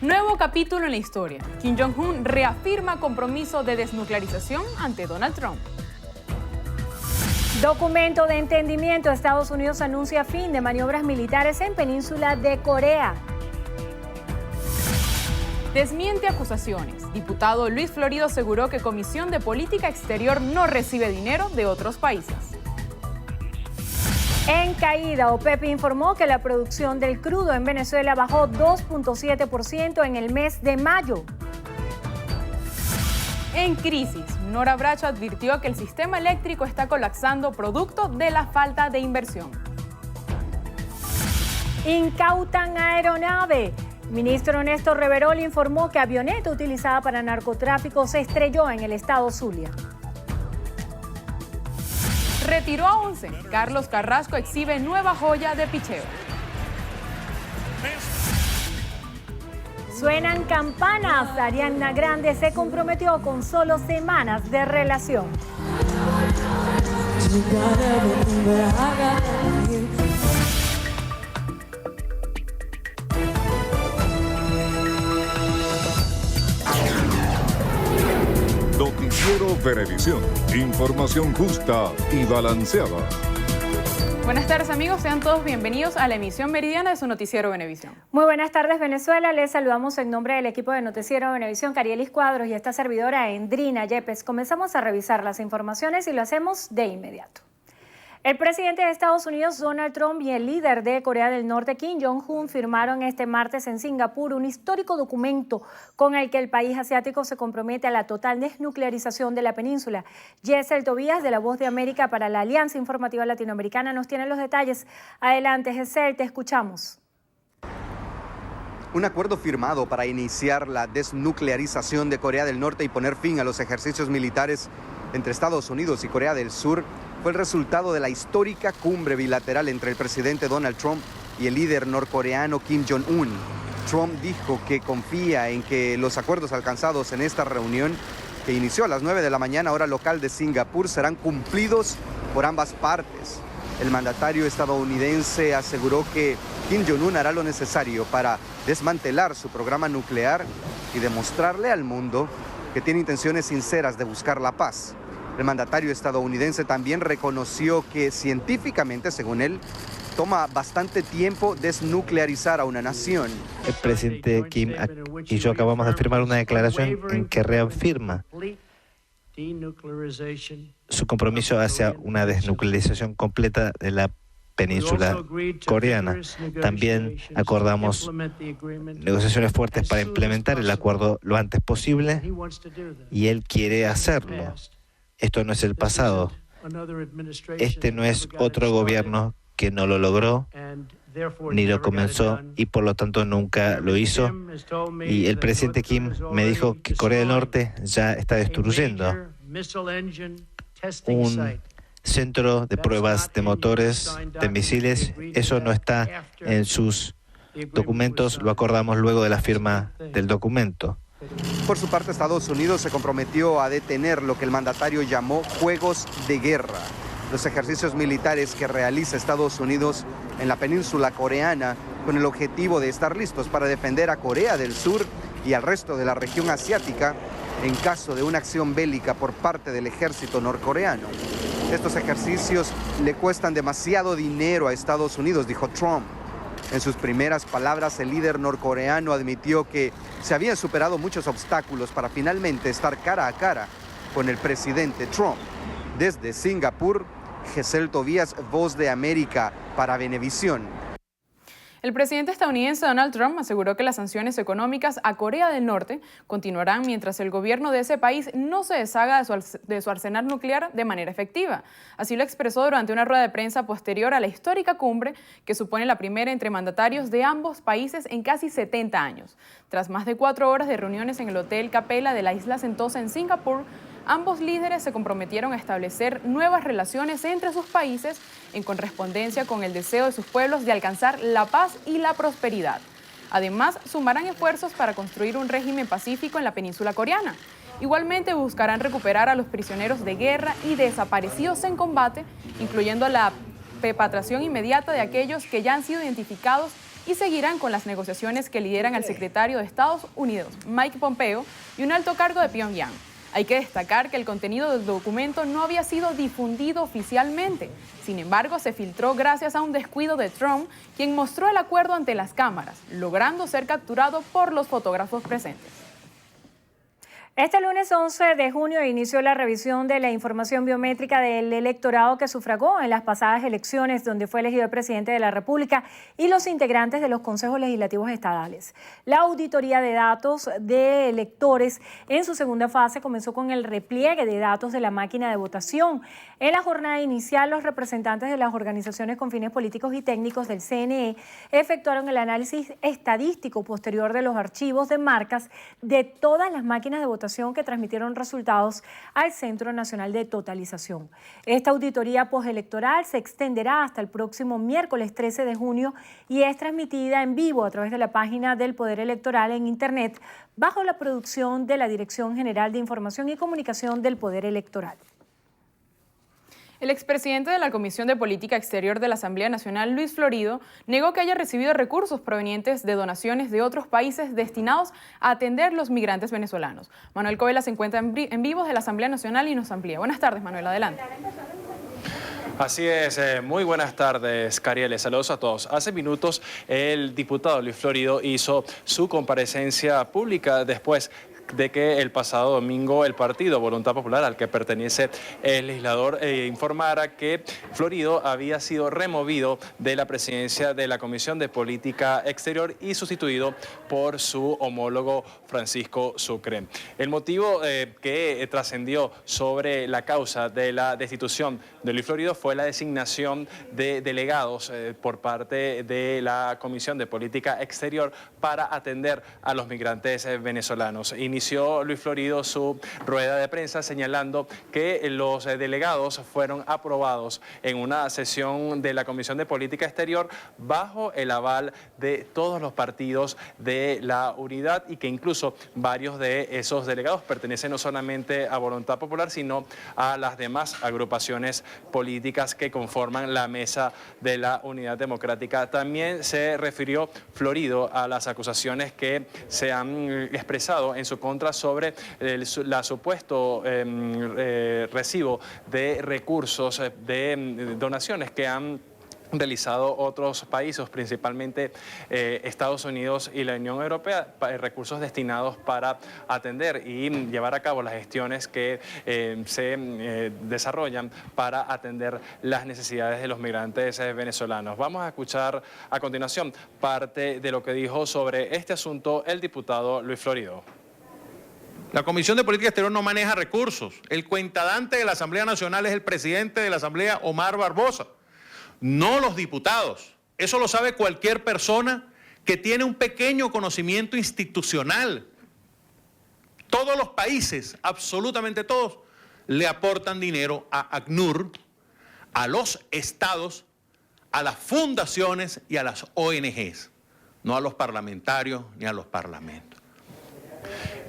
Nuevo capítulo en la historia. Kim Jong-un reafirma compromiso de desnuclearización ante Donald Trump. Documento de entendimiento. Estados Unidos anuncia fin de maniobras militares en península de Corea. Desmiente acusaciones. Diputado Luis Florido aseguró que Comisión de Política Exterior no recibe dinero de otros países. En caída, OPEP informó que la producción del crudo en Venezuela bajó 2.7% en el mes de mayo. En crisis, Nora Bracho advirtió que el sistema eléctrico está colapsando producto de la falta de inversión. Incautan aeronave. Ministro Néstor Reverol informó que avioneta utilizada para narcotráfico se estrelló en el estado Zulia. Retiró a 11. Carlos Carrasco exhibe nueva joya de picheo. Suenan campanas. Ariana Grande se comprometió con solo semanas de relación. Noticiero Venevisión. Información justa y balanceada. Buenas tardes, amigos. Sean todos bienvenidos a la emisión meridiana de su Noticiero Venevisión. Muy buenas tardes, Venezuela. Les saludamos en nombre del equipo de Noticiero Venevisión, Carielis Cuadros y esta servidora Endrina Yepes. Comenzamos a revisar las informaciones y lo hacemos de inmediato. El presidente de Estados Unidos, Donald Trump, y el líder de Corea del Norte, Kim Jong-un, firmaron este martes en Singapur un histórico documento con el que el país asiático se compromete a la total desnuclearización de la península. Yesel Tobías, de La Voz de América para la Alianza Informativa Latinoamericana, nos tiene los detalles. Adelante, Yesel, te escuchamos. Un acuerdo firmado para iniciar la desnuclearización de Corea del Norte y poner fin a los ejercicios militares entre Estados Unidos y Corea del Sur fue el resultado de la histórica cumbre bilateral entre el presidente Donald Trump y el líder norcoreano Kim Jong-un. Trump dijo que confía en que los acuerdos alcanzados en esta reunión, que inició a las 9 de la mañana hora local de Singapur, serán cumplidos por ambas partes. El mandatario estadounidense aseguró que Kim Jong-un hará lo necesario para desmantelar su programa nuclear y demostrarle al mundo que tiene intenciones sinceras de buscar la paz. El mandatario estadounidense también reconoció que científicamente, según él, toma bastante tiempo desnuclearizar a una nación. El presidente Kim y yo acabamos de firmar una declaración en que reafirma su compromiso hacia una desnuclearización completa de la península coreana. También acordamos negociaciones fuertes para implementar el acuerdo lo antes posible y él quiere hacerlo. Esto no es el pasado. Este no es otro gobierno que no lo logró ni lo comenzó y por lo tanto nunca lo hizo. Y el presidente Kim me dijo que Corea del Norte ya está destruyendo un centro de pruebas de motores, de misiles. Eso no está en sus documentos, lo acordamos luego de la firma del documento. Por su parte, Estados Unidos se comprometió a detener lo que el mandatario llamó juegos de guerra, los ejercicios militares que realiza Estados Unidos en la península coreana con el objetivo de estar listos para defender a Corea del Sur y al resto de la región asiática en caso de una acción bélica por parte del ejército norcoreano. Estos ejercicios le cuestan demasiado dinero a Estados Unidos, dijo Trump. En sus primeras palabras, el líder norcoreano admitió que se habían superado muchos obstáculos para finalmente estar cara a cara con el presidente Trump. Desde Singapur, Yesel Tobías, Voz de América para Venevisión. El presidente estadounidense Donald Trump aseguró que las sanciones económicas a Corea del Norte continuarán mientras el gobierno de ese país no se deshaga de su arsenal nuclear de manera efectiva. Así lo expresó durante una rueda de prensa posterior a la histórica cumbre que supone la primera entre mandatarios de ambos países en casi 70 años. Tras más de 4 horas de reuniones en el Hotel Capella de la isla Sentosa en Singapur, ambos líderes se comprometieron a establecer nuevas relaciones entre sus países en correspondencia con el deseo de sus pueblos de alcanzar la paz y la prosperidad. Además, sumarán esfuerzos para construir un régimen pacífico en la península coreana. Igualmente buscarán recuperar a los prisioneros de guerra y desaparecidos en combate, incluyendo la repatriación inmediata de aquellos que ya han sido identificados y seguirán con las negociaciones que lideran el secretario de Estados Unidos, Mike Pompeo, y un alto cargo de Pyongyang. Hay que destacar que el contenido del documento no había sido difundido oficialmente. Sin embargo, se filtró gracias a un descuido de Trump, quien mostró el acuerdo ante las cámaras, logrando ser capturado por los fotógrafos presentes. Este lunes 11 de junio inició la revisión de la información biométrica del electorado que sufragó en las pasadas elecciones, donde fue elegido el presidente de la República y los integrantes de los consejos legislativos estadales. La auditoría de datos de electores en su segunda fase comenzó con el repliegue de datos de la máquina de votación. En la jornada inicial, los representantes de las organizaciones con fines políticos y técnicos del CNE efectuaron el análisis estadístico posterior de los archivos de marcas de todas las máquinas de votación que transmitieron resultados al Centro Nacional de Totalización. Esta auditoría postelectoral se extenderá hasta el próximo miércoles 13 de junio y es transmitida en vivo a través de la página del Poder Electoral en Internet bajo la producción de la Dirección General de Información y Comunicación del Poder Electoral. El expresidente de la Comisión de Política Exterior de la Asamblea Nacional, Luis Florido, negó que haya recibido recursos provenientes de donaciones de otros países destinados a atender los migrantes venezolanos. Manuel Covela se encuentra en vivo de la Asamblea Nacional y nos amplía. Buenas tardes, Manuel, adelante. Así es, muy buenas tardes, Cariel. Saludos a todos. Hace minutos el diputado Luis Florido hizo su comparecencia pública después de que el pasado domingo el partido Voluntad Popular, al que pertenece el legislador, informara que Florido había sido removido de la presidencia de la Comisión de Política Exterior y sustituido por su homólogo Francisco Sucre. El motivo que trascendió sobre la causa de la destitución de Luis Florido fue la designación de delegados por parte de la Comisión de Política Exterior para atender a los migrantes venezolanos. Inició Luis Florido su rueda de prensa señalando que los delegados fueron aprobados en una sesión de la Comisión de Política Exterior bajo el aval de todos los partidos de la unidad y que incluso varios de esos delegados pertenecen no solamente a Voluntad Popular, sino a las demás agrupaciones políticas que conforman la mesa de la Unidad Democrática. También se refirió Florido a las acusaciones que se han expresado en su contra sobre la supuesto recibo de recursos de donaciones que han realizado otros países, principalmente Estados Unidos y la Unión Europea, recursos destinados para atender y llevar a cabo las gestiones que se desarrollan para atender las necesidades de los migrantes venezolanos. Vamos a escuchar a continuación parte de lo que dijo sobre este asunto el diputado Luis Florido. La Comisión de Política Exterior no maneja recursos. El cuentadante de la Asamblea Nacional es el presidente de la Asamblea, Omar Barbosa, no los diputados. Eso lo sabe cualquier persona que tiene un pequeño conocimiento institucional. Todos los países, absolutamente todos, le aportan dinero a ACNUR, a los estados, a las fundaciones y a las ONGs, no a los parlamentarios ni a los parlamentos.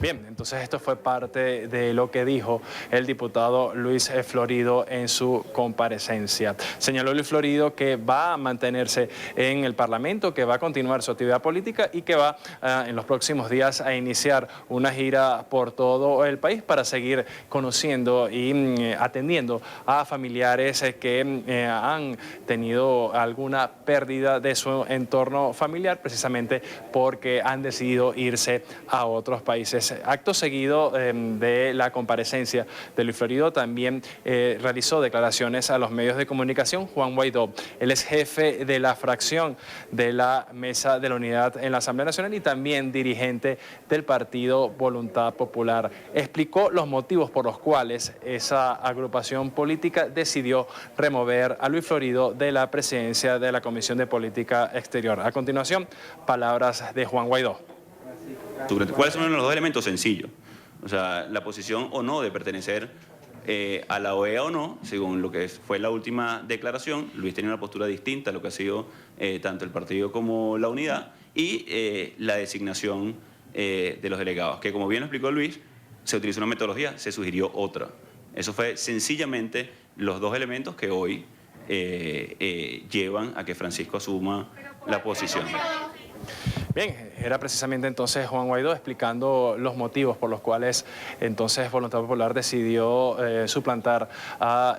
Bien, entonces esto fue parte de lo que dijo el diputado Luis Florido en su comparecencia. Señaló Luis Florido que va a mantenerse en el Parlamento, que va a continuar su actividad política y que va en los próximos días a iniciar una gira por todo el país para seguir conociendo y atendiendo a familiares que han tenido alguna pérdida de su entorno familiar, precisamente porque han decidido irse a otros países. Acto seguido de la comparecencia de Luis Florido también realizó declaraciones a los medios de comunicación Juan Guaidó. Él es jefe de la fracción de la Mesa de la Unidad en la Asamblea Nacional y también dirigente del partido Voluntad Popular. Explicó los motivos por los cuales esa agrupación política decidió remover a Luis Florido de la presidencia de la Comisión de Política Exterior. A continuación, palabras de Juan Guaidó. ¿Cuáles son los dos elementos? Sencillos. O sea, la posición o no de pertenecer a la OEA o no, según lo que fue la última declaración. Luis tenía una postura distinta a lo que ha sido tanto el partido como la unidad y la designación de los delegados, que como bien lo explicó Luis, se utilizó una metodología, se sugirió otra. Eso fue sencillamente los dos elementos que hoy llevan a que Francisco asuma la posición. Bien, era precisamente entonces Juan Guaidó explicando los motivos por los cuales entonces Voluntad Popular decidió suplantar a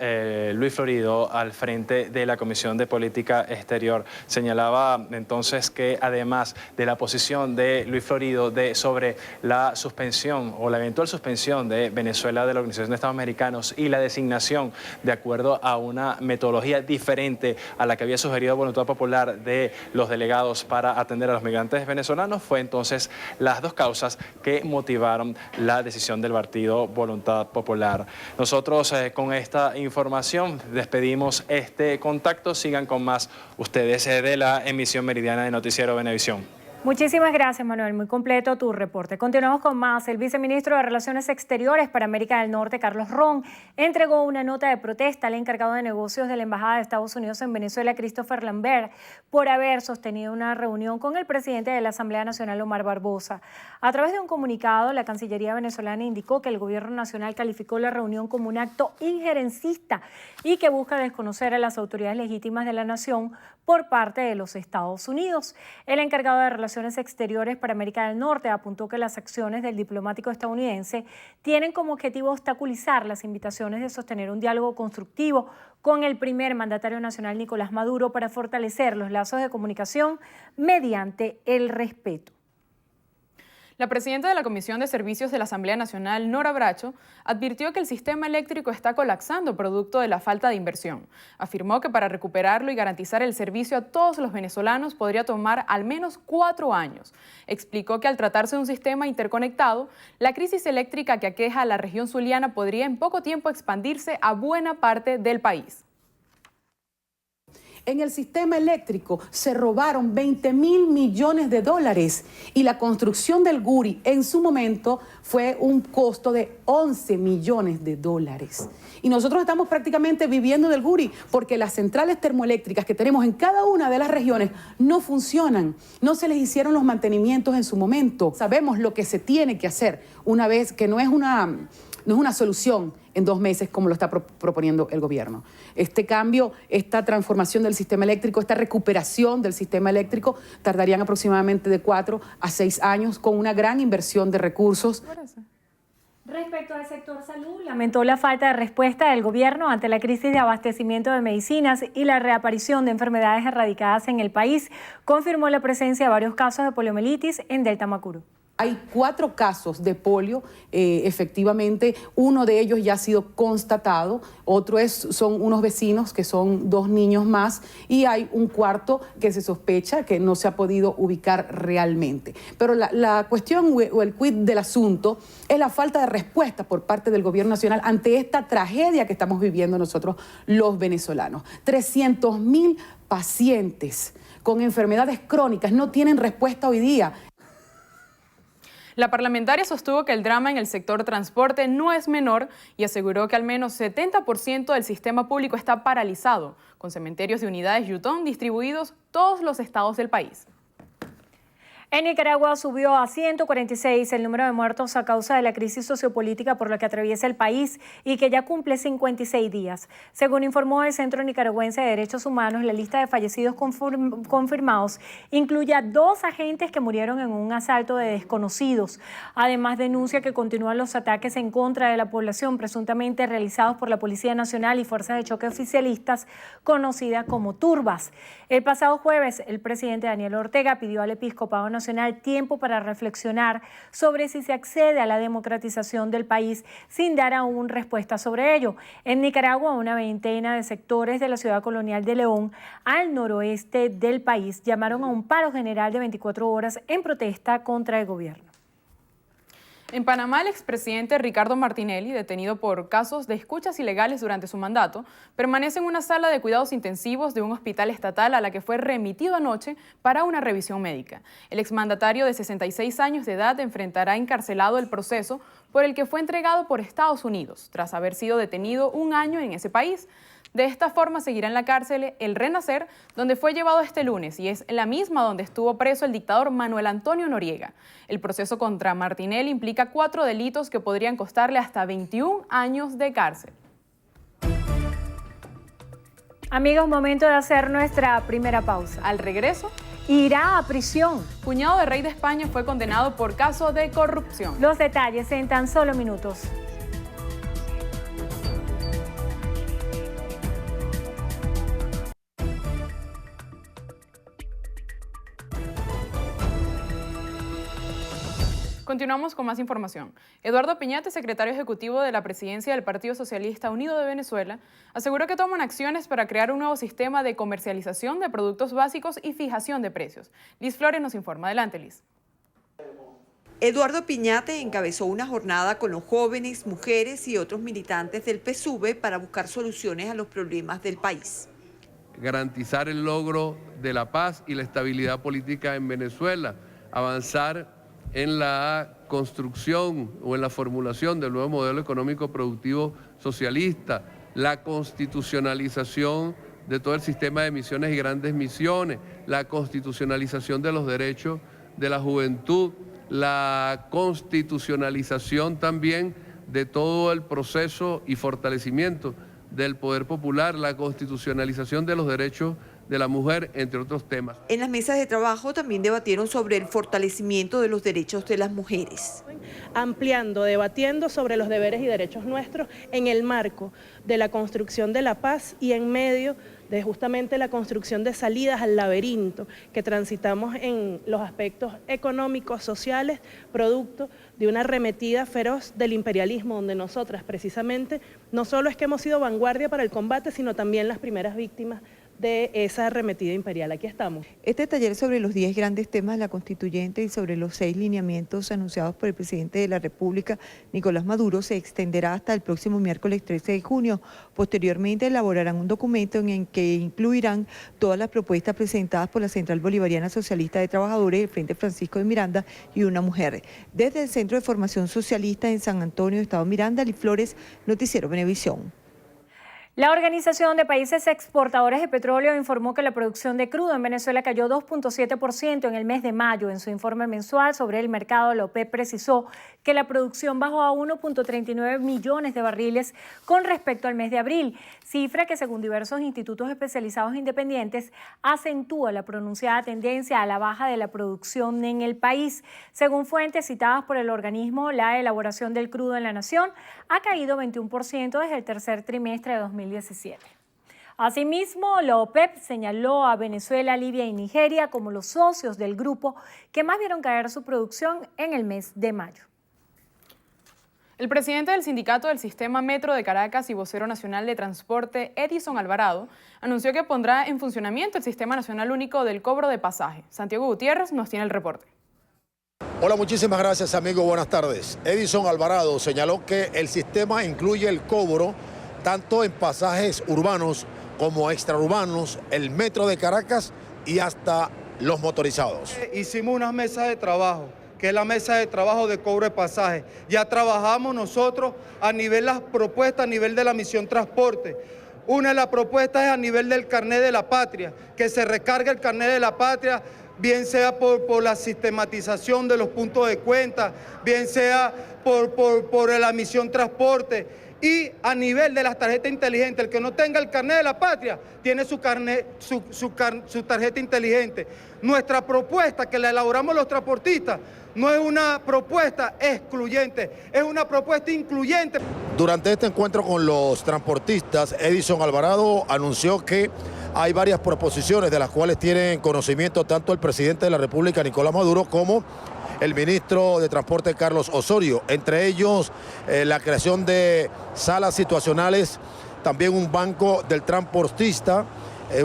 Luis Florido al frente de la Comisión de Política Exterior. Señalaba entonces que además de la posición de Luis Florido sobre la suspensión o la eventual suspensión de Venezuela de la Organización de Estados Americanos y la designación de acuerdo a una metodología diferente a la que había sugerido Voluntad Popular de los delegados para atender a los migrantes venezolanos, fue entonces las dos causas que motivaron la decisión del partido Voluntad Popular. Nosotros con esta información despedimos este contacto. Sigan con más ustedes de la emisión meridiana de Noticiero Venevisión. Muchísimas gracias, Manuel. Muy completo tu reporte. Continuamos con más. El viceministro de Relaciones Exteriores para América del Norte, Carlos Ron, entregó una nota de protesta al encargado de negocios de la Embajada de Estados Unidos en Venezuela, Christopher Lambert, por haber sostenido una reunión con el presidente de la Asamblea Nacional, Omar Barbosa. A través de un comunicado, la Cancillería venezolana indicó que el gobierno nacional calificó la reunión como un acto injerencista y que busca desconocer a las autoridades legítimas de la nación por parte de los Estados Unidos. El encargado de Relaciones Exteriores para América del Norte apuntó que las acciones del diplomático estadounidense tienen como objetivo obstaculizar las invitaciones de sostener un diálogo constructivo con el primer mandatario nacional, Nicolás Maduro, para fortalecer los lazos de comunicación mediante el respeto. La presidenta de la Comisión de Servicios de la Asamblea Nacional, Nora Bracho, advirtió que el sistema eléctrico está colapsando producto de la falta de inversión. Afirmó que para recuperarlo y garantizar el servicio a todos los venezolanos podría tomar al menos 4 años. Explicó que al tratarse de un sistema interconectado, la crisis eléctrica que aqueja a la región zuliana podría en poco tiempo expandirse a buena parte del país. En el sistema eléctrico se robaron 20.000 millones de dólares y la construcción del Guri en su momento fue un costo de 11 millones de dólares. Y nosotros estamos prácticamente viviendo del Guri porque las centrales termoeléctricas que tenemos en cada una de las regiones no funcionan, no se les hicieron los mantenimientos en su momento. Sabemos lo que se tiene que hacer una vez que no es una solución en 2 meses como lo está proponiendo el gobierno. Este cambio, esta transformación del sistema eléctrico, esta recuperación del sistema eléctrico tardarían aproximadamente de 4 a 6 años con una gran inversión de recursos. Respecto al sector salud, lamentó la falta de respuesta del gobierno ante la crisis de abastecimiento de medicinas y la reaparición de enfermedades erradicadas en el país. Confirmó la presencia de varios casos de poliomielitis en Delta Macuro. Hay 4 casos de polio, efectivamente, uno de ellos ya ha sido constatado, otro son unos vecinos que son 2 niños más y hay un cuarto que se sospecha que no se ha podido ubicar realmente. Pero la cuestión o el quid del asunto es la falta de respuesta por parte del gobierno nacional ante esta tragedia que estamos viviendo nosotros los venezolanos. 300.000 pacientes con enfermedades crónicas no tienen respuesta hoy día. La parlamentaria sostuvo que el drama en el sector transporte no es menor y aseguró que al menos 70% del sistema público está paralizado, con cementerios de unidades Yutón distribuidos todos los estados del país. En Nicaragua subió a 146 el número de muertos a causa de la crisis sociopolítica por la que atraviesa el país y que ya cumple 56 días. Según informó el Centro Nicaragüense de Derechos Humanos, la lista de fallecidos confirmados incluye a 2 agentes que murieron en un asalto de desconocidos. Además, denuncia que continúan los ataques en contra de la población presuntamente realizados por la Policía Nacional y fuerzas de choque oficialistas conocidas como turbas. El pasado jueves, el presidente Daniel Ortega pidió al Episcopado Nacional tiempo para reflexionar sobre si se accede a la democratización del país sin dar aún respuesta sobre ello. En Nicaragua, una veintena de sectores de la ciudad colonial de León, al noroeste del país, llamaron a un paro general de 24 horas en protesta contra el gobierno. En Panamá, el expresidente Ricardo Martinelli, detenido por casos de escuchas ilegales durante su mandato, permanece en una sala de cuidados intensivos de un hospital estatal a la que fue remitido anoche para una revisión médica. El exmandatario de 66 años de edad enfrentará encarcelado el proceso por el que fue entregado por Estados Unidos, tras haber sido detenido 1 año en ese país. De esta forma seguirá en la cárcel El Renacer, donde fue llevado este lunes, y es la misma donde estuvo preso el dictador Manuel Antonio Noriega. El proceso contra Martinelli implica 4 delitos que podrían costarle hasta 21 años de cárcel. Amigos, momento de hacer nuestra primera pausa. Al regreso, irá a prisión. Cuñado de rey de España fue condenado por caso de corrupción. Los detalles en tan solo minutos. Continuamos con más información. Eduardo Piñate, secretario ejecutivo de la presidencia del Partido Socialista Unido de Venezuela, aseguró que toman acciones para crear un nuevo sistema de comercialización de productos básicos y fijación de precios. Liz Flores nos informa. Adelante, Liz. Eduardo Piñate encabezó una jornada con los jóvenes, mujeres y otros militantes del PSUV para buscar soluciones a los problemas del país. Garantizar el logro de la paz y la estabilidad política en Venezuela, avanzar en la construcción o en la formulación del nuevo modelo económico productivo socialista, la constitucionalización de todo el sistema de misiones y grandes misiones, la constitucionalización de los derechos de la juventud, la constitucionalización también de todo el proceso y fortalecimiento del poder popular, la constitucionalización de los derechos de la mujer, entre otros temas. En las mesas de trabajo también debatieron sobre el fortalecimiento de los derechos de las mujeres. Ampliando, debatiendo sobre los deberes y derechos nuestros en el marco de la construcción de la paz y en medio de justamente la construcción de salidas al laberinto que transitamos en los aspectos económicos, sociales, producto de una arremetida feroz del imperialismo, donde nosotras precisamente no solo es que hemos sido vanguardia para el combate, sino también las primeras víctimas de esa arremetida imperial. Aquí estamos. Este taller sobre los 10 grandes temas de la constituyente y sobre los 6 lineamientos anunciados por el presidente de la República, Nicolás Maduro, se extenderá hasta el próximo miércoles 13 de junio. Posteriormente elaborarán un documento en el que incluirán todas las propuestas presentadas por la Central Bolivariana Socialista de Trabajadores, el Frente Francisco de Miranda y Una Mujer. Desde el Centro de Formación Socialista en San Antonio, Estado Miranda, Liz Flores, Noticiero Venevisión. La Organización de Países Exportadores de Petróleo informó que la producción de crudo en Venezuela cayó 2.7% en el mes de mayo. En su informe mensual sobre el mercado, la OPEP precisó que la producción bajó a 1.39 millones de barriles con respecto al mes de abril, cifra que según diversos institutos especializados independientes acentúa la pronunciada tendencia a la baja de la producción en el país. Según fuentes citadas por el organismo, la elaboración del crudo en la nación ha caído 21% desde el tercer trimestre de 2017. Asimismo, la OPEP señaló a Venezuela, Libia y Nigeria como los socios del grupo que más vieron caer su producción en el mes de mayo. El presidente del Sindicato del Sistema Metro de Caracas y vocero nacional de transporte, Edison Alvarado, anunció que pondrá en funcionamiento el Sistema Nacional Único del Cobro de Pasaje. Santiago Gutiérrez nos tiene el reporte. Hola, muchísimas gracias, amigo. Buenas tardes. Edison Alvarado señaló que el sistema incluye el cobro tanto en pasajes urbanos como extraurbanos, el metro de Caracas y hasta los motorizados. Hicimos una mesa de trabajo, que es la mesa de trabajo de cobro de pasaje. Ya trabajamos nosotros a nivel de las propuestas, a nivel de la misión transporte. Una de las propuestas es a nivel del carnet de la patria, que se recargue el carnet de la patria, bien sea por la sistematización de los puntos de cuenta, bien sea por la misión transporte. Y a nivel de las tarjetas inteligentes, el que no tenga el carnet de la patria, tiene su tarjeta inteligente. Nuestra propuesta, que la elaboramos los transportistas, no es una propuesta excluyente, es una propuesta incluyente. Durante este encuentro con los transportistas, Edison Alvarado anunció que hay varias proposiciones de las cuales tienen conocimiento tanto el presidente de la República, Nicolás Maduro, como el ministro de Transporte, Carlos Osorio. Entre ellos, la creación de salas situacionales, también un banco del transportista,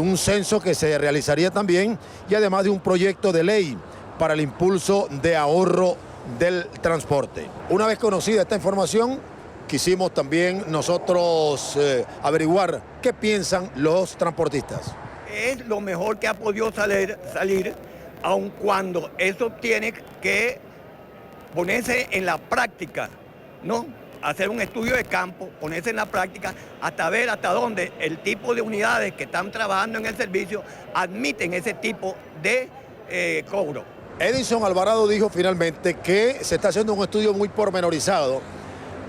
un censo que se realizaría también, y además de un proyecto de ley para el impulso de ahorro del transporte. Una vez conocida esta información, quisimos también nosotros averiguar qué piensan los transportistas. Es lo mejor que ha podido salir, aun cuando eso tiene que ponerse en la práctica, ¿no? Hacer un estudio de campo, ponerse en la práctica, hasta ver hasta dónde el tipo de unidades que están trabajando en el servicio admiten ese tipo de cobro. Edison Alvarado dijo finalmente que se está haciendo un estudio muy pormenorizado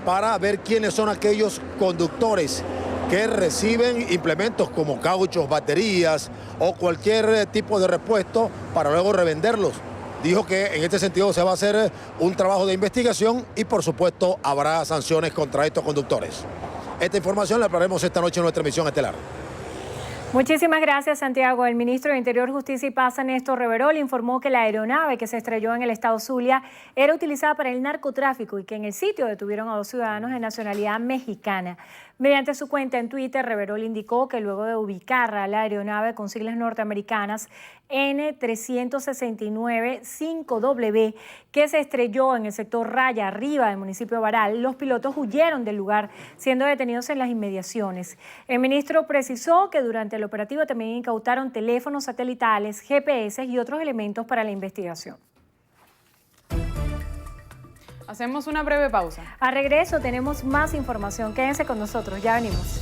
para ver quiénes son aquellos conductores que reciben implementos como cauchos, baterías o cualquier tipo de repuesto para luego revenderlos. Dijo que en este sentido se va a hacer un trabajo de investigación y por supuesto habrá sanciones contra estos conductores. Esta información la hablaremos esta noche en nuestra emisión estelar. Muchísimas gracias, Santiago. El ministro de Interior, Justicia y Paz, Néstor Reverol, informó que la aeronave que se estrelló en el estado Zulia era utilizada para el narcotráfico y que en el sitio detuvieron a 2 ciudadanos de nacionalidad mexicana. Mediante su cuenta en Twitter, Reverol indicó que luego de ubicar a la aeronave con siglas norteamericanas N369-5W, que se estrelló en el sector Raya Arriba del municipio de Baral, los pilotos huyeron del lugar, siendo detenidos en las inmediaciones. El ministro precisó que durante el operativo también incautaron teléfonos satelitales, GPS y otros elementos para la investigación. Hacemos una breve pausa. A regreso tenemos más información. Quédense con nosotros, ya venimos.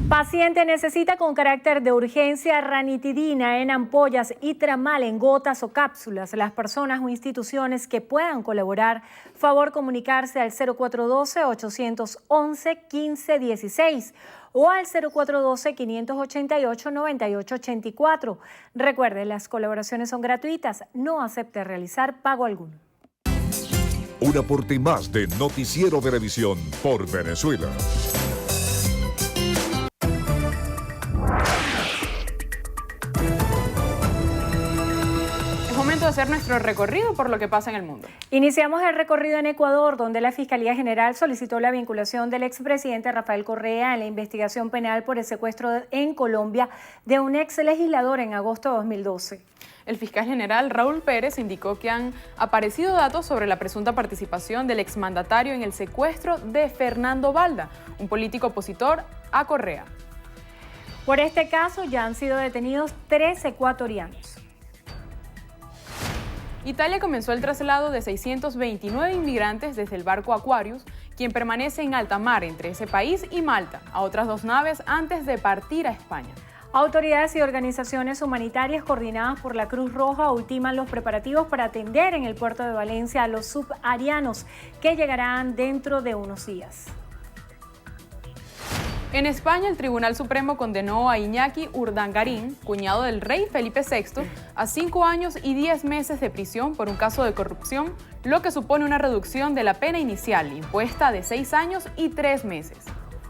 Paciente necesita con carácter de urgencia ranitidina en ampollas y tramal en gotas o cápsulas. Las personas o instituciones que puedan colaborar, favor comunicarse al 0412-811-1516 o al 0412-588-9884. Recuerde, las colaboraciones son gratuitas. No acepte realizar pago alguno. Un aporte más de Noticiero Venevisión por Venezuela. De hacer nuestro recorrido por lo que pasa en el mundo. Iniciamos el recorrido en Ecuador, donde la Fiscalía General solicitó la vinculación del expresidente Rafael Correa en la investigación penal por el secuestro en Colombia de un ex legislador en agosto de 2012. El fiscal general Raúl Pérez indicó que han aparecido datos sobre la presunta participación del exmandatario en el secuestro de Fernando Balda, un político opositor a Correa. Por este caso ya han sido detenidos 3 ecuatorianos. Italia comenzó el traslado de 629 inmigrantes desde el barco Aquarius, quien permanece en alta mar entre ese país y Malta, a otras 2 naves antes de partir a España. Autoridades y organizaciones humanitarias coordinadas por la Cruz Roja ultiman los preparativos para atender en el puerto de Valencia a los subsaharianos que llegarán dentro de unos días. En España, el Tribunal Supremo condenó a Iñaki Urdangarín, cuñado del rey Felipe VI, a 5 años y 10 meses de prisión por un caso de corrupción, lo que supone una reducción de la pena inicial, impuesta de 6 años y 3 meses.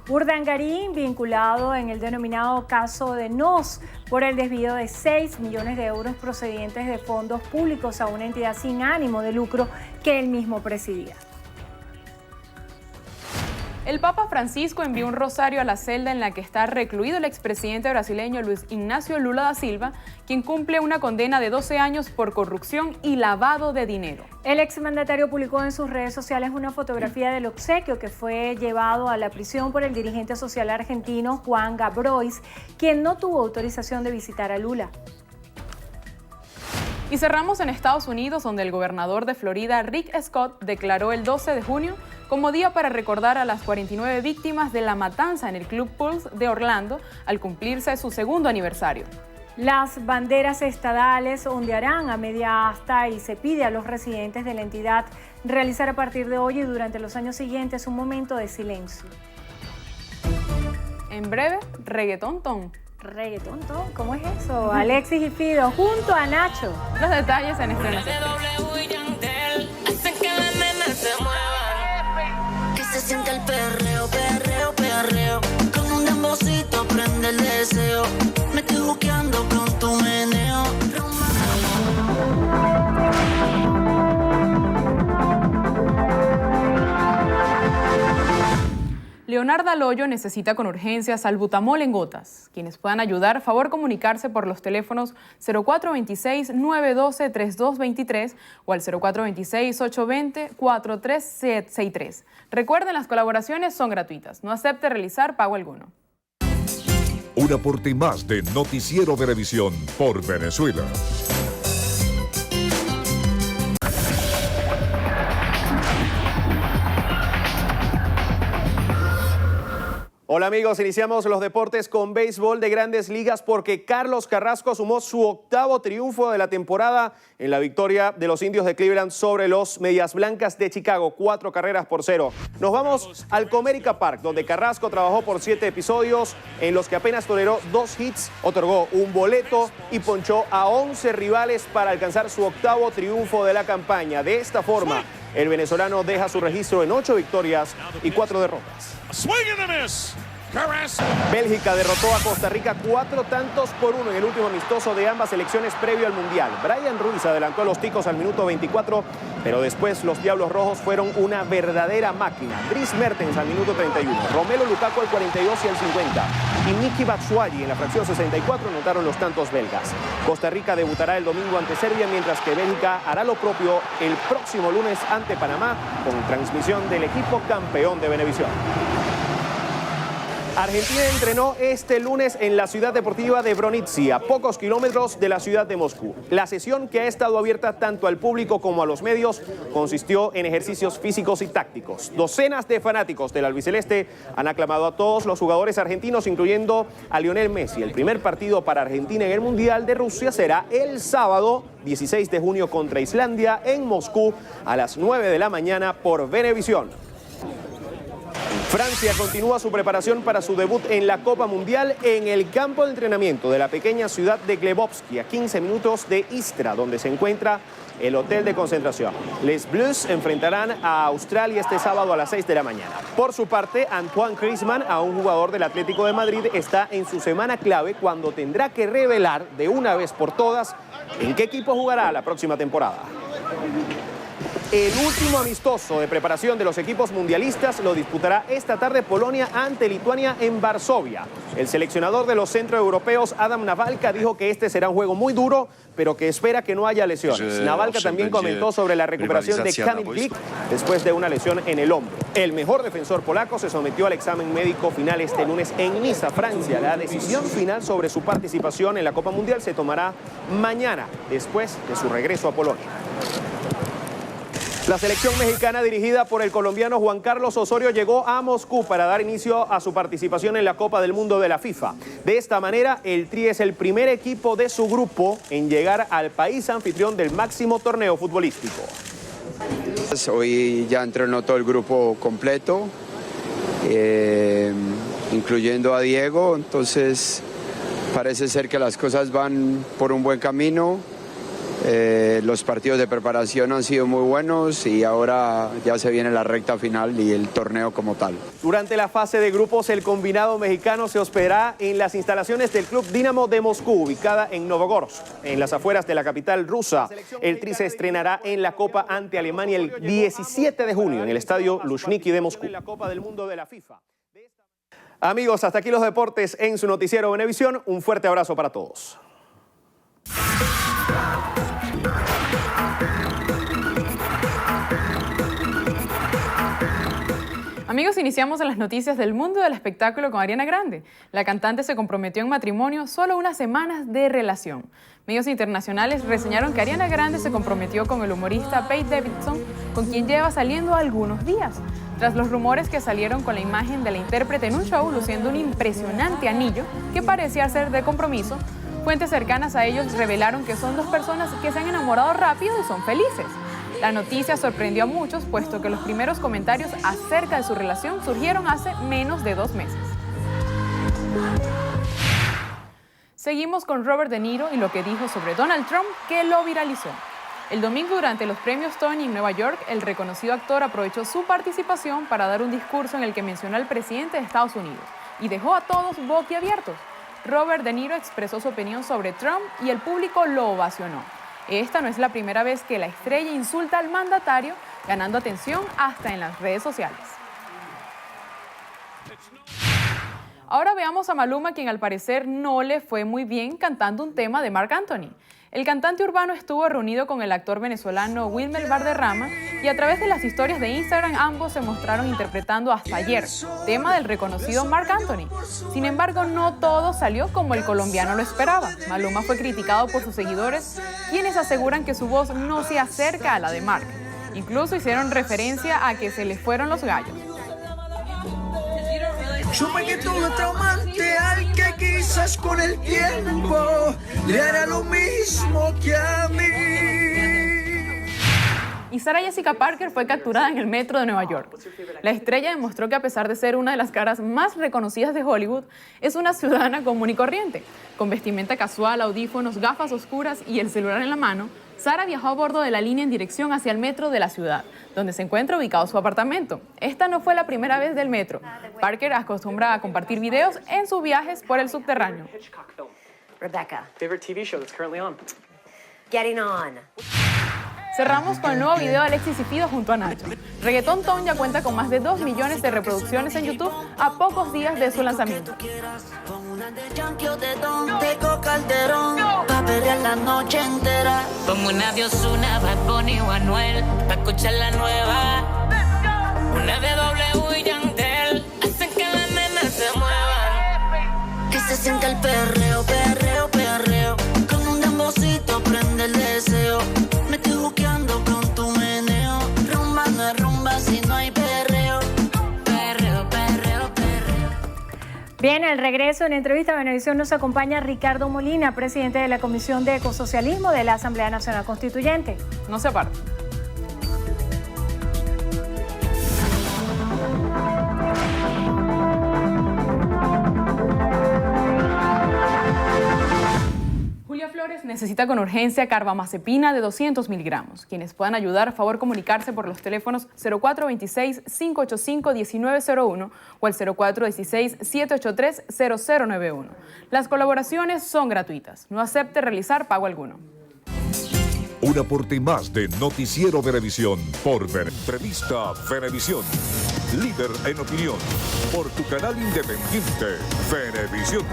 Urdangarín, vinculado en el denominado caso de Nos por el desvío de 6 millones de euros procedentes de fondos públicos a una entidad sin ánimo de lucro que él mismo presidía. El Papa Francisco envió un rosario a la celda en la que está recluido el expresidente brasileño Luis Ignacio Lula da Silva, quien cumple una condena de 12 años por corrupción y lavado de dinero. El exmandatario publicó en sus redes sociales una fotografía del obsequio que fue llevado a la prisión por el dirigente social argentino Juan Grabois, quien no tuvo autorización de visitar a Lula. Y cerramos en Estados Unidos, donde el gobernador de Florida, Rick Scott, declaró el 12 de junio como día para recordar a las 49 víctimas de la matanza en el Club Pulse de Orlando al cumplirse su 2º aniversario. Las banderas estadales ondearán a media asta y se pide a los residentes de la entidad realizar a partir de hoy y durante los años siguientes un momento de silencio. En breve, reggaetón ton. Reggaetón ton, ¿cómo es eso? Alexis y Fido junto a Nacho. Los detalles en Estreno. Que se sienta el perreo, perreo, perreo. Con un dembocito prende el deseo. Me estoy juqueando con tu meneo. Leonardo Loyo necesita con urgencia salbutamol en gotas. Quienes puedan ayudar, favor comunicarse por los teléfonos 0426-912-3223 o al 0426-820-4363. Recuerden, las colaboraciones son gratuitas. No acepte realizar pago alguno. Un aporte más de Noticiero Venevisión por Venezuela. Hola amigos, iniciamos los deportes con béisbol de Grandes Ligas porque Carlos Carrasco sumó su 8º triunfo de la temporada en la victoria de los Indios de Cleveland sobre los Medias Blancas de Chicago, 4-0. Nos vamos al Comerica Park, donde Carrasco trabajó por 7 episodios en los que apenas toleró 2 hits, otorgó un boleto y ponchó a 11 rivales para alcanzar su 8º triunfo de la campaña. De esta forma, el venezolano deja su registro en 8 victorias y 4 derrotas. Bélgica derrotó a Costa Rica 4-1 en el último amistoso de ambas selecciones previo al Mundial. Brian Ruiz adelantó a los ticos al minuto 24, pero después los Diablos Rojos fueron una verdadera máquina. Dries Mertens al minuto 31, Romelu Lukaku al 42 y al 50, y Miki Batshuayi en la fracción 64 anotaron los tantos belgas. Costa Rica debutará el domingo ante Serbia, mientras que Bélgica hará lo propio el próximo lunes ante Panamá, con transmisión del equipo campeón de Venevisión. Argentina entrenó este lunes en la ciudad deportiva de Bronitsi, a pocos kilómetros de la ciudad de Moscú. La sesión, que ha estado abierta tanto al público como a los medios, consistió en ejercicios físicos y tácticos. Docenas de fanáticos del albiceleste han aclamado a todos los jugadores argentinos, incluyendo a Lionel Messi. El primer partido para Argentina en el Mundial de Rusia será el sábado 16 de junio contra Islandia en Moscú a las 9 de la mañana por Venevisión. Francia continúa su preparación para su debut en la Copa Mundial en el campo de entrenamiento de la pequeña ciudad de Glebovski, a 15 minutos de Istra, donde se encuentra el hotel de concentración. Les Bleus enfrentarán a Australia este sábado a las 6 de la mañana. Por su parte, Antoine Griezmann, a un jugador del Atlético de Madrid, está en su semana clave cuando tendrá que revelar de una vez por todas en qué equipo jugará la próxima temporada. El último amistoso de preparación de los equipos mundialistas lo disputará esta tarde Polonia ante Lituania en Varsovia. El seleccionador de los centroeuropeos, Adam Nawalka, dijo que este será un juego muy duro, pero que espera que no haya lesiones. Nawalka también comentó sobre la recuperación de Kamil Glik después de una lesión en el hombro. El mejor defensor polaco se sometió al examen médico final este lunes en Niza, Francia. La decisión final sobre su participación en la Copa Mundial se tomará mañana, después de su regreso a Polonia. La selección mexicana, dirigida por el colombiano Juan Carlos Osorio, llegó a Moscú para dar inicio a su participación en la Copa del Mundo de la FIFA. De esta manera, el Tri es el primer equipo de su grupo en llegar al país anfitrión del máximo torneo futbolístico. Hoy ya entrenó todo el grupo completo, incluyendo a Diego, entonces parece ser que las cosas van por un buen camino. Los partidos de preparación han sido muy buenos y ahora ya se viene la recta final y el torneo como tal. Durante la fase de grupos, el combinado mexicano se hospedará en las instalaciones del Club Dinamo de Moscú, ubicada en Novogorsk, en las afueras de la capital rusa. El Tri se estrenará en la Copa ante Alemania el 17 de junio en el estadio Luzhniki de Moscú. Amigos, hasta aquí los deportes en su noticiero Venevisión. Un fuerte abrazo para todos. Amigos, iniciamos en las noticias del mundo del espectáculo con Ariana Grande. La cantante se comprometió en matrimonio solo unas semanas de relación. Medios internacionales reseñaron que Ariana Grande se comprometió con el humorista Pete Davidson, con quien lleva saliendo algunos días. Tras los rumores que salieron con la imagen de la intérprete en un show luciendo un impresionante anillo que parecía ser de compromiso, fuentes cercanas a ellos revelaron que son dos personas que se han enamorado rápido y son felices. La noticia sorprendió a muchos, puesto que los primeros comentarios acerca de su relación surgieron hace menos de 2 meses. Seguimos con Robert De Niro y lo que dijo sobre Donald Trump, que lo viralizó. El domingo, durante los premios Tony en Nueva York, el reconocido actor aprovechó su participación para dar un discurso en el que mencionó al presidente de Estados Unidos y dejó a todos boquiabiertos. Robert De Niro expresó su opinión sobre Trump y el público lo ovacionó. Esta no es la primera vez que la estrella insulta al mandatario, ganando atención hasta en las redes sociales. Ahora veamos a Maluma, quien al parecer no le fue muy bien cantando un tema de Marc Anthony. El cantante urbano estuvo reunido con el actor venezolano Wilmer Valderrama y a través de las historias de Instagram ambos se mostraron interpretando Hasta Ayer, tema del reconocido Marc Anthony. Sin embargo, no todo salió como el colombiano lo esperaba. Maluma fue criticado por sus seguidores, quienes aseguran que su voz no se acerca a la de Marc. Incluso hicieron referencia a que se le fueron los gallos. Supe que tuve otro amante al que quizás con el tiempo le hará lo mismo que a mí. Y Sarah Jessica Parker fue capturada en el metro de Nueva York. La estrella demostró que a pesar de ser una de las caras más reconocidas de Hollywood, es una ciudadana común y corriente. Con vestimenta casual, audífonos, gafas oscuras y el celular en la mano, Sarah viajó a bordo de la línea en dirección hacia el metro de la ciudad, donde se encuentra ubicado su apartamento. Esta no fue la primera vez del metro. Parker acostumbra a compartir videos en sus viajes por el subterráneo. Rebecca. Favorite TV show that's currently on? Getting On. Cerramos con el nuevo video de Alexis y Fido junto a Nacho. Reggaeton Town ya cuenta con más de 2 millones de reproducciones en YouTube a pocos días de su lanzamiento. Pa' perrear la noche entera. Como una Diosuna, Bad Bunny o Anuel, pa' escuchar la nueva. Una de W y Yandel, hacen que las nenas se muevan. Que se sienta el perreo, perreo, perreo. Con un dembocito prende el deseo. Me estoy juqueando con tu meneo. Rumba no es rumba si no hay perreo. Perreo, perreo, perreo. Bien, al regreso en entrevista a Venevisión nos acompaña Ricardo Molina, presidente de la Comisión de Ecosocialismo de la Asamblea Nacional Constituyente. No se aparte. Julia Flores necesita con urgencia carbamazepina de 200 miligramos. Quienes puedan ayudar, a favor comunicarse por los teléfonos 0426-585-1901 o el 0416-783-0091. Las colaboraciones son gratuitas. No acepte realizar pago alguno. Un aporte más de Noticiero Venevisión por Revista Venevisión. Líder en opinión. Por tu canal independiente, Venevisión.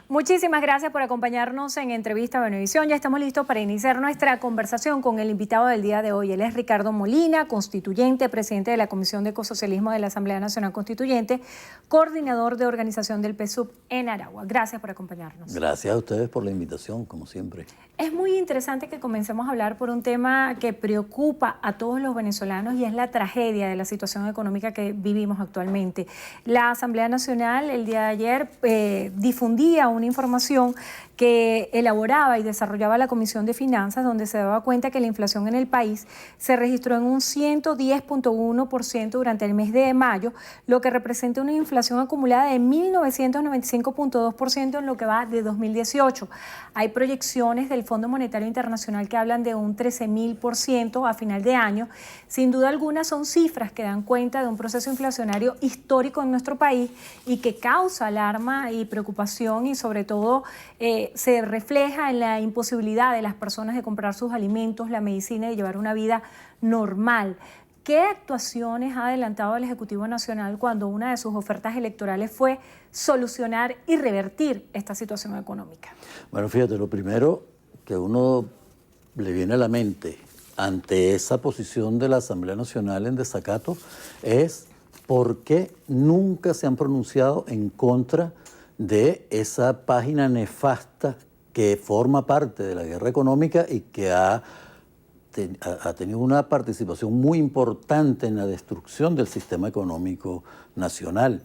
Muchísimas gracias por acompañarnos en Entrevista a Venevisión. Ya estamos listos para iniciar nuestra conversación con el invitado del día de hoy. Él es Ricardo Molina, constituyente, presidente de la Comisión de Ecosocialismo de la Asamblea Nacional Constituyente, coordinador de organización del PSUV en Aragua. Gracias por acompañarnos. Gracias a ustedes por la invitación, como siempre. Es muy interesante que comencemos a hablar por un tema que preocupa a todos los venezolanos y es la tragedia de la situación económica que vivimos actualmente. La Asamblea Nacional el día de ayer difundía una información que elaboraba y desarrollaba la Comisión de Finanzas, donde se daba cuenta que la inflación en el país se registró en un 110.1% durante el mes de mayo, lo que representa una inflación acumulada de 1.995.2% en lo que va de 2018. Hay proyecciones del Fondo Monetario Internacional que hablan de un 13.000% a final de año. Sin duda alguna son cifras que dan cuenta de un proceso inflacionario histórico en nuestro país y que causa alarma y preocupación y sobre todo se refleja en la imposibilidad de las personas de comprar sus alimentos, la medicina y de llevar una vida normal. ¿Qué actuaciones ha adelantado el Ejecutivo Nacional cuando una de sus ofertas electorales fue solucionar y revertir esta situación económica? Bueno, fíjate, lo primero que uno le viene a la mente ante esa posición de la Asamblea Nacional en desacato es por qué nunca se han pronunciado en contra de esa página nefasta que forma parte de la guerra económica y que ha tenido una participación muy importante en la destrucción del sistema económico nacional.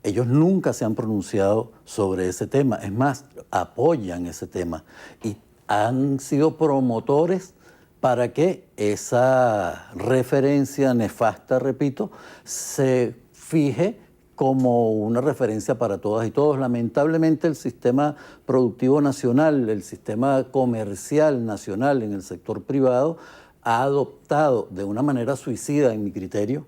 Ellos nunca se han pronunciado sobre ese tema, es más, apoyan ese tema y han sido promotores para que esa referencia nefasta, repito, se fije como una referencia para todas y todos. Lamentablemente el sistema productivo nacional, el sistema comercial nacional en el sector privado ha adoptado de una manera suicida, en mi criterio,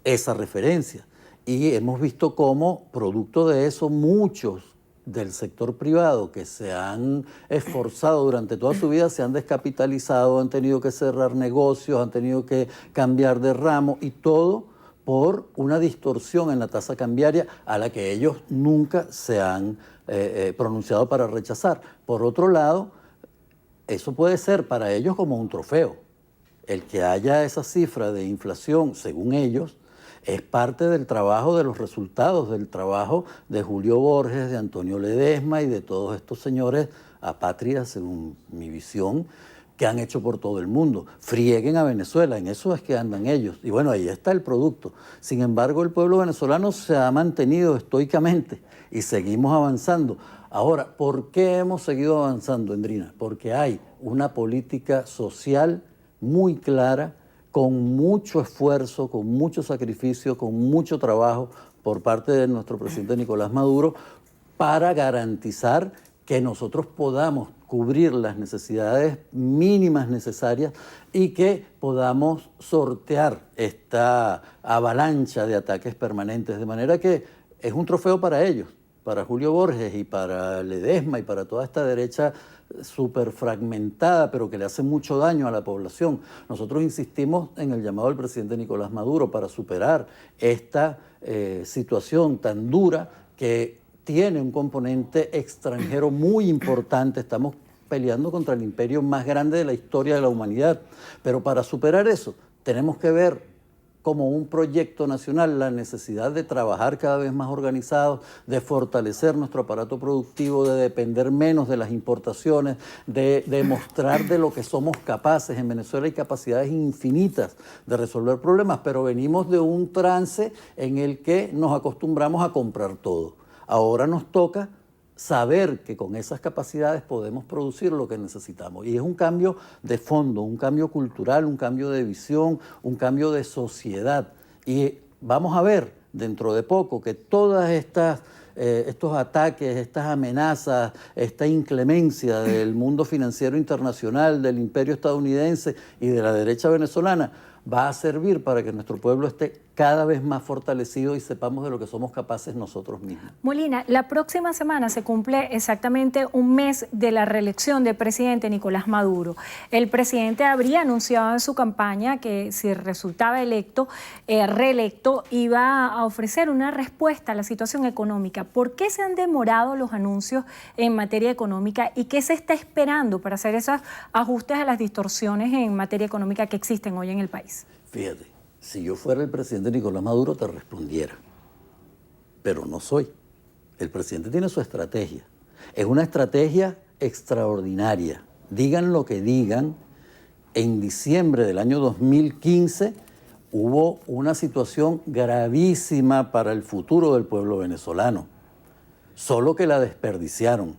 esa referencia. Y hemos visto cómo, producto de eso, muchos del sector privado que se han esforzado durante toda su vida se han descapitalizado, han tenido que cerrar negocios, han tenido que cambiar de ramo y todo por una distorsión en la tasa cambiaria a la que ellos nunca se han pronunciado para rechazar. Por otro lado, eso puede ser para ellos como un trofeo. El que haya esa cifra de inflación, según ellos, es parte del trabajo, de los resultados del trabajo de Julio Borges, de Antonio Ledesma y de todos estos señores apátridas, según mi visión, que han hecho por todo el mundo. Frieguen a Venezuela, en eso es que andan ellos. Y bueno, ahí está el producto. Sin embargo, el pueblo venezolano se ha mantenido estoicamente y seguimos avanzando. Ahora, ¿por qué hemos seguido avanzando, Endrina? Porque hay una política social muy clara, con mucho esfuerzo, con mucho sacrificio, con mucho trabajo por parte de nuestro presidente Nicolás Maduro para garantizar que nosotros podamos cubrir las necesidades mínimas necesarias y que podamos sortear esta avalancha de ataques permanentes. De manera que es un trofeo para ellos, para Julio Borges y para Ledesma y para toda esta derecha súper fragmentada, pero que le hace mucho daño a la población. Nosotros insistimos en el llamado del presidente Nicolás Maduro para superar esta situación tan dura que tiene un componente extranjero muy importante. Estamos peleando contra el imperio más grande de la historia de la humanidad, pero para superar eso tenemos que ver como un proyecto nacional la necesidad de trabajar cada vez más organizados, de fortalecer nuestro aparato productivo, de depender menos de las importaciones, de demostrar de lo que somos capaces. En Venezuela hay capacidades infinitas de resolver problemas, pero venimos de un trance en el que nos acostumbramos a comprar todo. Ahora nos toca saber que con esas capacidades podemos producir lo que necesitamos. Y es un cambio de fondo, un cambio cultural, un cambio de visión, un cambio de sociedad. Y vamos a ver dentro de poco que todas estos ataques, estas amenazas, esta inclemencia del mundo financiero internacional, del imperio estadounidense y de la derecha venezolana va a servir para que nuestro pueblo esté cada vez más fortalecido y sepamos de lo que somos capaces nosotros mismos. Molina, la próxima semana se cumple exactamente un mes de la reelección del presidente Nicolás Maduro. El presidente habría anunciado en su campaña que si resultaba reelecto, iba a ofrecer una respuesta a la situación económica. ¿Por qué se han demorado los anuncios en materia económica y qué se está esperando para hacer esos ajustes a las distorsiones en materia económica que existen hoy en el país? Fíjate. Si yo fuera el presidente Nicolás Maduro, te respondiera. Pero no soy. El presidente tiene su estrategia. Es una estrategia extraordinaria. Digan lo que digan, en diciembre del año 2015 hubo una situación gravísima para el futuro del pueblo venezolano. Solo que la desperdiciaron.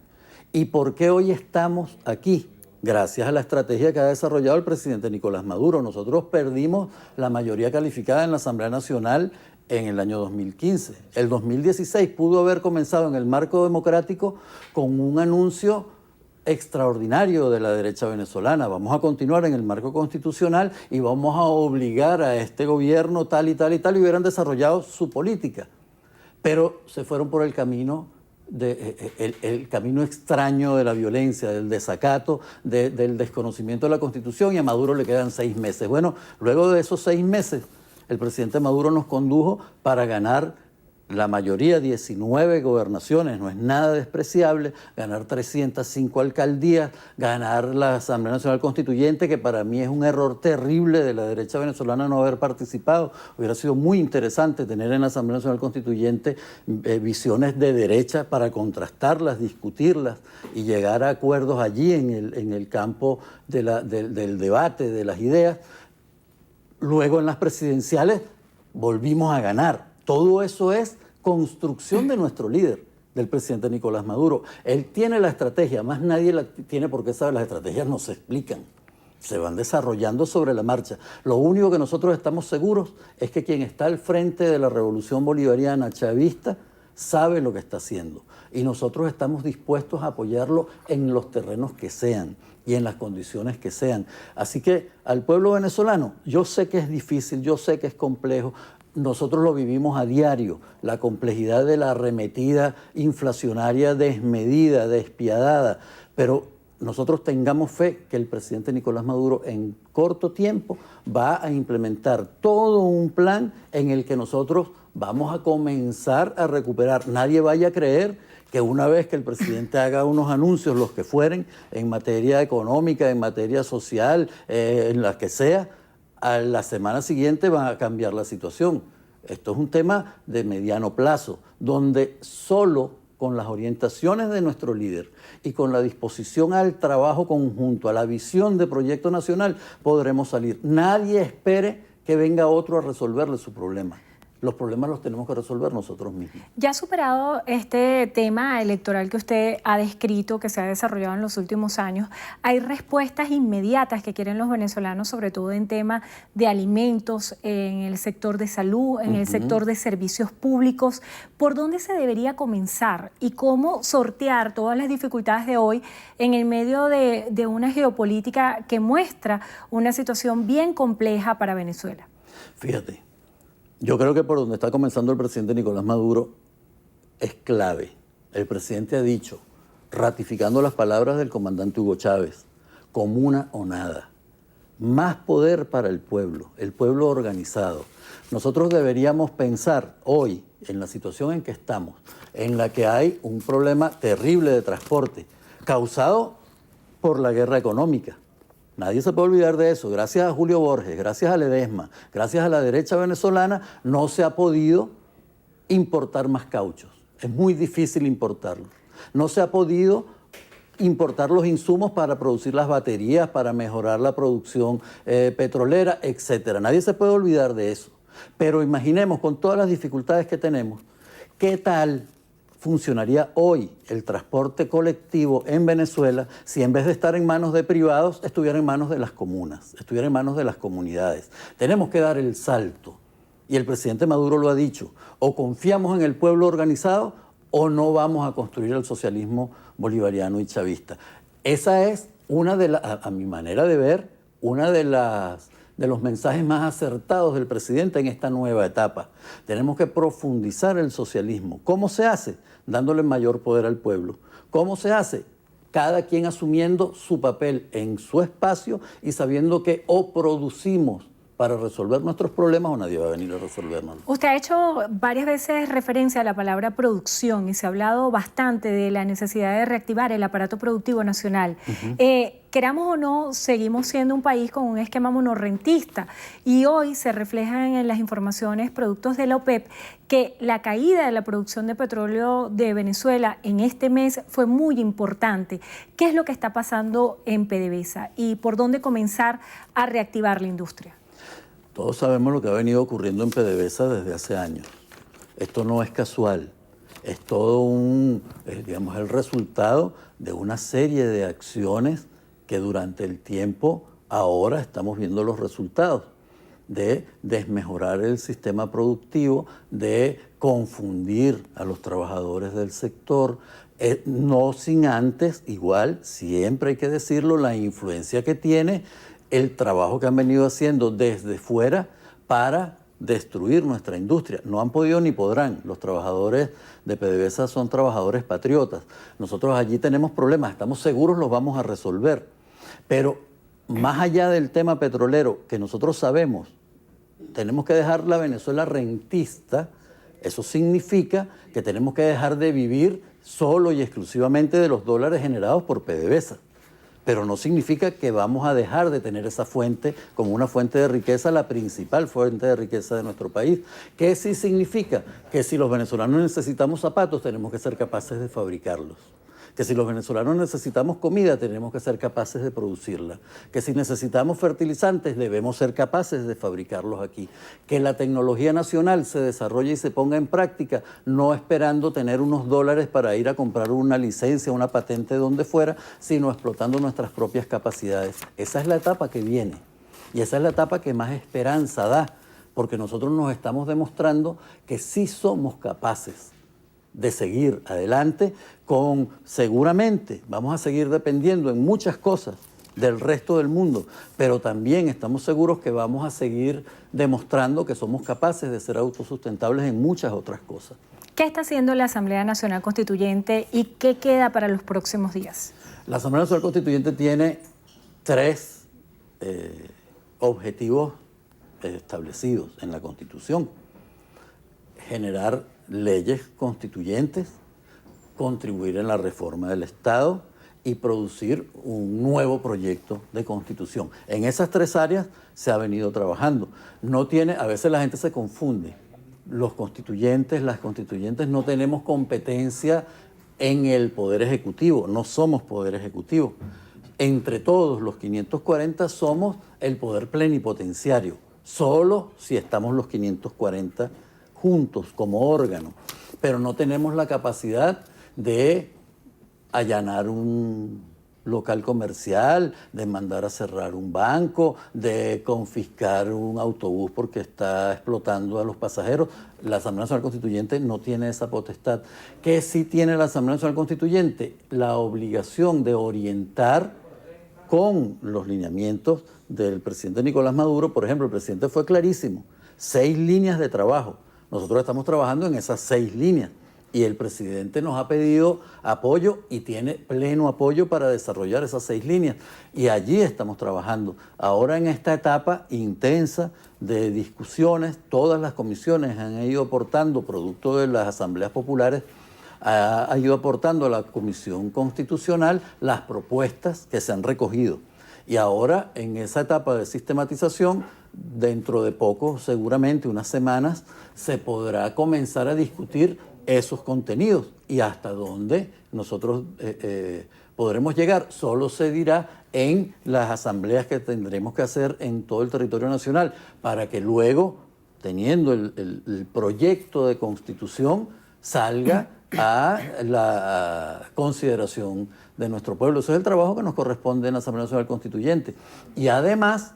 ¿Y por qué hoy estamos aquí? Gracias a la estrategia que ha desarrollado el presidente Nicolás Maduro. Nosotros perdimos la mayoría calificada en la Asamblea Nacional en el año 2015. El 2016 pudo haber comenzado en el marco democrático con un anuncio extraordinario de la derecha venezolana. Vamos a continuar en el marco constitucional y vamos a obligar a este gobierno tal y tal y tal, y hubieran desarrollado su política. Pero se fueron por el camino el camino extraño de la violencia, del desacato, del desconocimiento de la Constitución, y a Maduro le quedan 6 meses. Bueno, luego de esos 6 meses, el presidente Maduro nos condujo para ganar la mayoría, 19 gobernaciones, no es nada despreciable, ganar 305 alcaldías, ganar la Asamblea Nacional Constituyente, que para mí es un error terrible de la derecha venezolana no haber participado. Hubiera sido muy interesante tener en la Asamblea Nacional Constituyente visiones de derecha para contrastarlas, discutirlas y llegar a acuerdos allí en el campo del debate, de las ideas. Luego en las presidenciales volvimos a ganar. Todo eso es construcción de nuestro líder, del presidente Nicolás Maduro. Él tiene la estrategia, más nadie la tiene porque sabe, las estrategias no se explican, se van desarrollando sobre la marcha. Lo único que nosotros estamos seguros es que quien está al frente de la revolución bolivariana chavista sabe lo que está haciendo y nosotros estamos dispuestos a apoyarlo en los terrenos que sean y en las condiciones que sean. Así que al pueblo venezolano, yo sé que es difícil, yo sé que es complejo. Nosotros lo vivimos a diario, la complejidad de la arremetida inflacionaria desmedida, despiadada, pero nosotros tengamos fe que el presidente Nicolás Maduro en corto tiempo va a implementar todo un plan en el que nosotros vamos a comenzar a recuperar. Nadie vaya a creer que una vez que el presidente haga unos anuncios, los que fueren, en materia económica, en materia social, en la que sea, a la semana siguiente va a cambiar la situación. Esto es un tema de mediano plazo, donde solo con las orientaciones de nuestro líder y con la disposición al trabajo conjunto, a la visión de proyecto nacional, podremos salir. Nadie espere que venga otro a resolverle su problema. Los problemas los tenemos que resolver nosotros mismos. Ya superado este tema electoral que usted ha descrito, que se ha desarrollado en los últimos años, hay respuestas inmediatas que quieren los venezolanos, sobre todo en tema de alimentos, en el sector de salud, en el sector de servicios públicos. ¿Por dónde se debería comenzar y cómo sortear todas las dificultades de hoy en el medio de una geopolítica que muestra una situación bien compleja para Venezuela? Fíjate. Yo creo que por donde está comenzando el presidente Nicolás Maduro es clave. El presidente ha dicho, ratificando las palabras del comandante Hugo Chávez, comuna o nada. Más poder para el pueblo organizado. Nosotros deberíamos pensar hoy, en la situación en que estamos, en la que hay un problema terrible de transporte, causado por la guerra económica. Nadie se puede olvidar de eso. Gracias a Julio Borges, gracias a Ledesma, gracias a la derecha venezolana, no se ha podido importar más cauchos. Es muy difícil importarlos. No se ha podido importar los insumos para producir las baterías, para mejorar la producción petrolera, etc. Nadie se puede olvidar de eso. Pero imaginemos, con todas las dificultades que tenemos, ¿qué tal funcionaría hoy el transporte colectivo en Venezuela si en vez de estar en manos de privados, estuviera en manos de las comunas, estuviera en manos de las comunidades? Tenemos que dar el salto. Y el presidente Maduro lo ha dicho, o confiamos en el pueblo organizado o no vamos a construir el socialismo bolivariano y chavista. Esa es una de a mi manera de ver, una de los mensajes más acertados del presidente en esta nueva etapa. Tenemos que profundizar el socialismo. ¿Cómo se hace? Dándole mayor poder al pueblo. ¿Cómo se hace? Cada quien asumiendo su papel en su espacio y sabiendo que o producimos para resolver nuestros problemas o nadie va a venir a resolvernos. Usted ha hecho varias veces referencia a la palabra producción y se ha hablado bastante de la necesidad de reactivar el aparato productivo nacional. Queramos o no, seguimos siendo un país con un esquema monorrentista y hoy se reflejan en las informaciones productos de la OPEP que la caída de la producción de petróleo de Venezuela en este mes fue muy importante. ¿Qué es lo que está pasando en PDVSA y por dónde comenzar a reactivar la industria? Todos sabemos lo que ha venido ocurriendo en PDVSA desde hace años. Esto no es casual, es todo digamos, el resultado de una serie de acciones que durante el tiempo ahora estamos viendo los resultados de desmejorar el sistema productivo, de confundir a los trabajadores del sector, no sin antes, igual, siempre hay que decirlo, la influencia que tiene el trabajo que han venido haciendo desde fuera para destruir nuestra industria. No han podido ni podrán. Los trabajadores de PDVSA son trabajadores patriotas. Nosotros allí tenemos problemas, estamos seguros los vamos a resolver. Pero más allá del tema petrolero, que nosotros sabemos, tenemos que dejar la Venezuela rentista. Eso significa que tenemos que dejar de vivir solo y exclusivamente de los dólares generados por PDVSA. Pero no significa que vamos a dejar de tener esa fuente como una fuente de riqueza, la principal fuente de riqueza de nuestro país. ¿Qué sí significa? Que si los venezolanos necesitamos zapatos, tenemos que ser capaces de fabricarlos. Que si los venezolanos necesitamos comida, tenemos que ser capaces de producirla. Que si necesitamos fertilizantes, debemos ser capaces de fabricarlos aquí. Que la tecnología nacional se desarrolle y se ponga en práctica, no esperando tener unos dólares para ir a comprar una licencia, una patente donde fuera, sino explotando nuestras propias capacidades. Esa es la etapa que viene. Y esa es la etapa que más esperanza da, porque nosotros nos estamos demostrando que sí somos capaces de seguir adelante seguramente vamos a seguir dependiendo en muchas cosas del resto del mundo, pero también estamos seguros que vamos a seguir demostrando que somos capaces de ser autosustentables en muchas otras cosas. ¿Qué está haciendo la Asamblea Nacional Constituyente y qué queda para los próximos días? La Asamblea Nacional Constituyente tiene 3 objetivos establecidos en la Constitución: generar leyes constituyentes, contribuir en la reforma del Estado y producir un nuevo proyecto de constitución. En esas 3 áreas se ha venido trabajando. A veces la gente se confunde. Los constituyentes, las constituyentes no tenemos competencia en el Poder Ejecutivo, no somos Poder Ejecutivo. Entre todos los 540 somos el poder plenipotenciario, solo si estamos los 540 juntos como órgano, pero no tenemos la capacidad de allanar un local comercial, de mandar a cerrar un banco, de confiscar un autobús porque está explotando a los pasajeros. La Asamblea Nacional Constituyente no tiene esa potestad. ¿Qué sí tiene la Asamblea Nacional Constituyente? La obligación de orientar con los lineamientos del presidente Nicolás Maduro. Por ejemplo, el presidente fue clarísimo, 6 líneas de trabajo. Nosotros estamos trabajando en esas 6 líneas. Y el presidente nos ha pedido apoyo y tiene pleno apoyo para desarrollar esas 6 líneas. Y allí estamos trabajando. Ahora en esta etapa intensa de discusiones, todas las comisiones han ido aportando, producto de las asambleas populares, ha ido aportando a la Comisión Constitucional las propuestas que se han recogido. Y ahora en esa etapa de sistematización, dentro de poco, seguramente unas semanas, se podrá comenzar a discutir esos contenidos y hasta dónde nosotros podremos llegar. Solo se dirá en las asambleas que tendremos que hacer en todo el territorio nacional para que luego, teniendo el proyecto de constitución, salga a la consideración de nuestro pueblo. Eso es el trabajo que nos corresponde en la Asamblea Nacional Constituyente. Y además,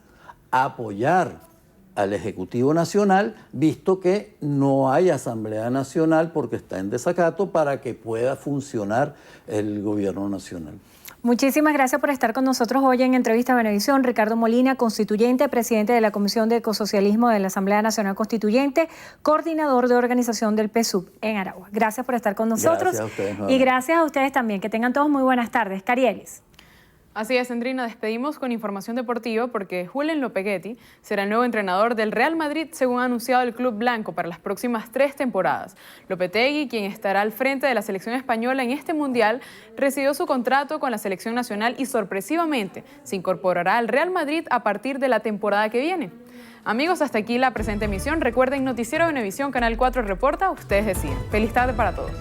apoyar al Ejecutivo Nacional, visto que no hay Asamblea Nacional porque está en desacato para que pueda funcionar el gobierno nacional. Muchísimas gracias por estar con nosotros hoy en Entrevista Venevisión. Ricardo Molina, constituyente, presidente de la Comisión de Ecosocialismo de la Asamblea Nacional Constituyente, coordinador de organización del PSUV en Aragua. Gracias por estar con nosotros. Gracias a ustedes, y gracias a ustedes también. Que tengan todos muy buenas tardes. Carielis. Así es, Andrina, despedimos con información deportiva porque Julen Lopetegui será el nuevo entrenador del Real Madrid, según ha anunciado el Club Blanco, para las próximas 3 temporadas. Lopetegui, quien estará al frente de la selección española en este Mundial, recibió su contrato con la selección nacional y sorpresivamente se incorporará al Real Madrid a partir de la temporada que viene. Amigos, hasta aquí la presente emisión. Recuerden, Noticiero Venevisión, Canal 4 reporta, ustedes deciden. Feliz tarde para todos.